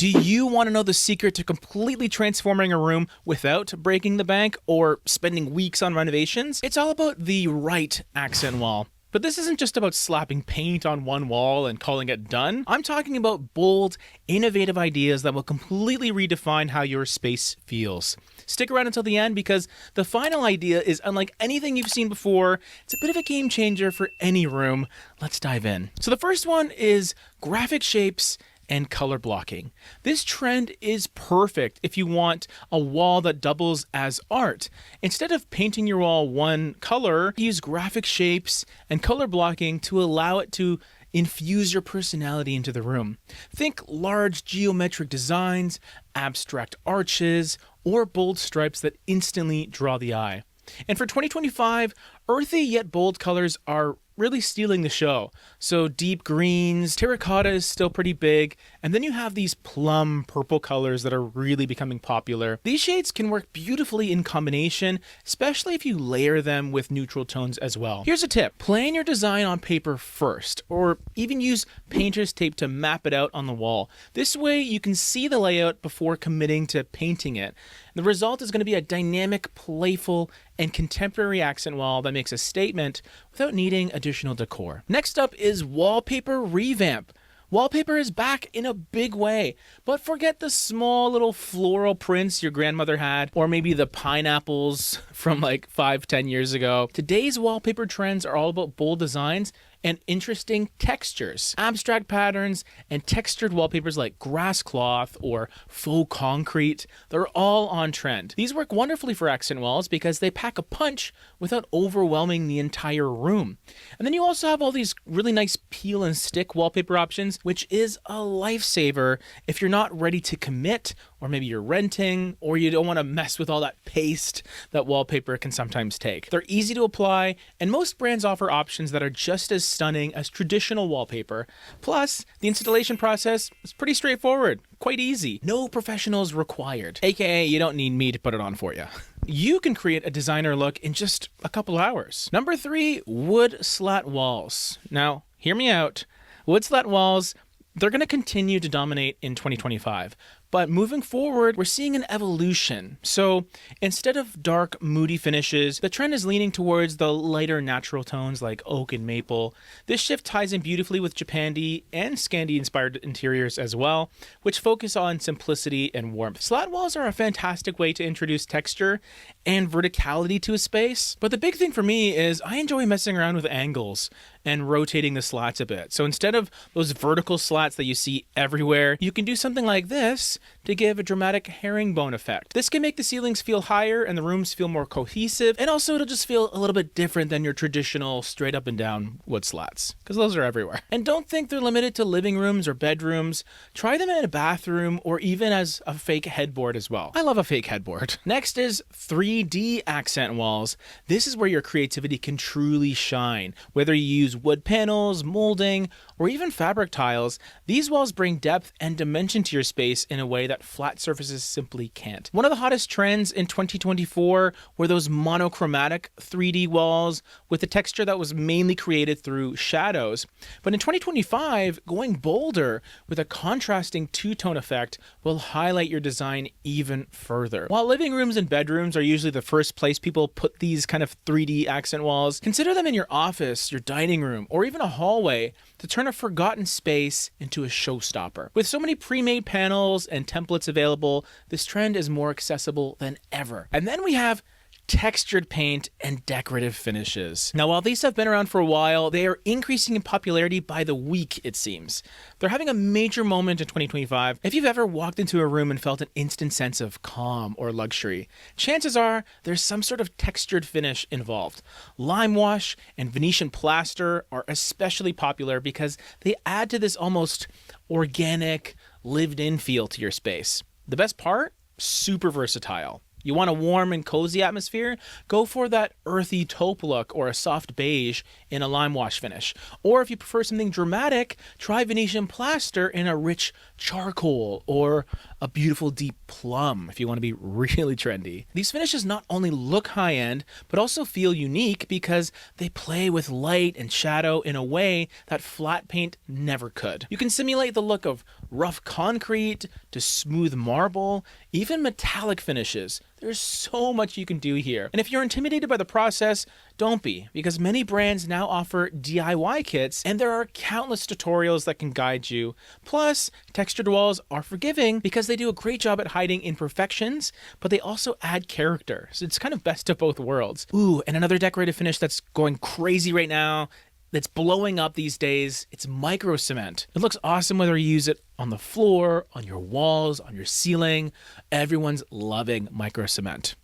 Do you want to know the secret to completely transforming a room without breaking the bank or spending weeks on renovations? It's all about the right accent wall. But this isn't just about slapping paint on one wall and calling it done. I'm talking about bold, innovative ideas that will completely redefine how your space feels. Stick around until the end because the final idea is unlike anything you've seen before. It's a bit of a game changer for any room. Let's dive in. So the first one is graphic shapes and color blocking. This trend is perfect if you want a wall that doubles as art. Instead of painting your wall one color, use graphic shapes and color blocking to allow it to infuse your personality into the room. Think large geometric designs, abstract arches, or bold stripes that instantly draw the eye. And for 2025, earthy yet bold colors are really stealing the show. So deep greens, terracotta is still pretty big, and then you have these plum purple colors that are really becoming popular. These shades can work beautifully in combination, especially if you layer them with neutral tones as well. Here's a tip. Plan your design on paper first, or even use painter's tape to map it out on the wall. This way you can see the layout before committing to painting it. The result is going to be a dynamic, playful, and contemporary accent wall that makes a statement without needing additional decor. Next up is wallpaper revamp. Wallpaper is back in a big way, but forget the small little floral prints your grandmother had, or maybe the pineapples from like 5-10 years ago. Today's wallpaper trends are all about bold designs and interesting textures. Abstract patterns and textured wallpapers like grass cloth or faux concrete, they're all on trend. These work wonderfully for accent walls because they pack a punch without overwhelming the entire room. And then you also have all these really nice peel and stick wallpaper options, which is a lifesaver if you're not ready to commit, or maybe you're renting, or you don't want to mess with all that paste that wallpaper can sometimes take. They're easy to apply, and most brands offer options that are just as stunning as traditional wallpaper. Plus, the installation process is pretty straightforward, quite easy. No professionals required, aka you don't need me to put it on for you. You can create a designer look in just a couple hours. Number 3, wood slat walls. Now, hear me out. Wood slat walls, they're going to continue to dominate in 2025. But moving forward, we're seeing an evolution. So instead of dark, moody finishes, the trend is leaning towards the lighter natural tones like oak and maple. This shift ties in beautifully with Japandi and Scandi-inspired interiors as well, which focus on simplicity and warmth. Slat walls are a fantastic way to introduce texture and verticality to a space. But the big thing for me is I enjoy messing around with angles and rotating the slats a bit. So instead of those vertical slats that you see everywhere, you can do something like this to give a dramatic herringbone effect. This can make the ceilings feel higher and the rooms feel more cohesive, and also it'll just feel a little bit different than your traditional straight up and down wood slats, because those are everywhere. And don't think they're limited to living rooms or bedrooms. Try them in a bathroom or even as a fake headboard as well. I love a fake headboard. Next is 3D accent walls. This is where your creativity can truly shine. Whether you use wood panels, molding, or even fabric tiles, these walls bring depth and dimension to your space in a way that flat surfaces simply can't. One of the hottest trends in 2024 were those monochromatic 3D walls with a texture that was mainly created through shadows. But in 2025, going bolder with a contrasting two-tone effect will highlight your design even further. While living rooms and bedrooms are usually the first place people put these kind of 3D accent walls, consider them in your office, your dining room, or even a hallway to turn a forgotten space into a showstopper. With so many pre-made panels and templates available, this trend is more accessible than ever. And then we have textured paint and decorative finishes. Now, while these have been around for a while, they are increasing in popularity by the week, it seems. They're having a major moment in 2025. If you've ever walked into a room and felt an instant sense of calm or luxury, chances are there's some sort of textured finish involved. Lime wash and Venetian plaster are especially popular because they add to this almost organic, lived-in feel to your space. The best part? Super versatile. You want a warm and cozy atmosphere? Go for that earthy taupe look or a soft beige in a lime wash finish. Or if you prefer something dramatic, try Venetian plaster in a rich charcoal or a beautiful deep plum if you want to be really trendy. These finishes not only look high-end, but also feel unique because they play with light and shadow in a way that flat paint never could. You can simulate the look of rough concrete to smooth marble, even metallic finishes. There's so much you can do here. And if you're intimidated by the process, don't be, because many brands now offer DIY kits, and there are countless tutorials that can guide you. Plus, textured walls are forgiving because they do a great job at hiding imperfections, but they also add character. So it's kind of best of both worlds. Ooh, and another decorative finish that's going crazy right now, that's blowing up these days, it's micro cement. It looks awesome whether you use it on the floor, on your walls, on your ceiling. Everyone's loving micro cement.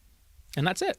And that's it.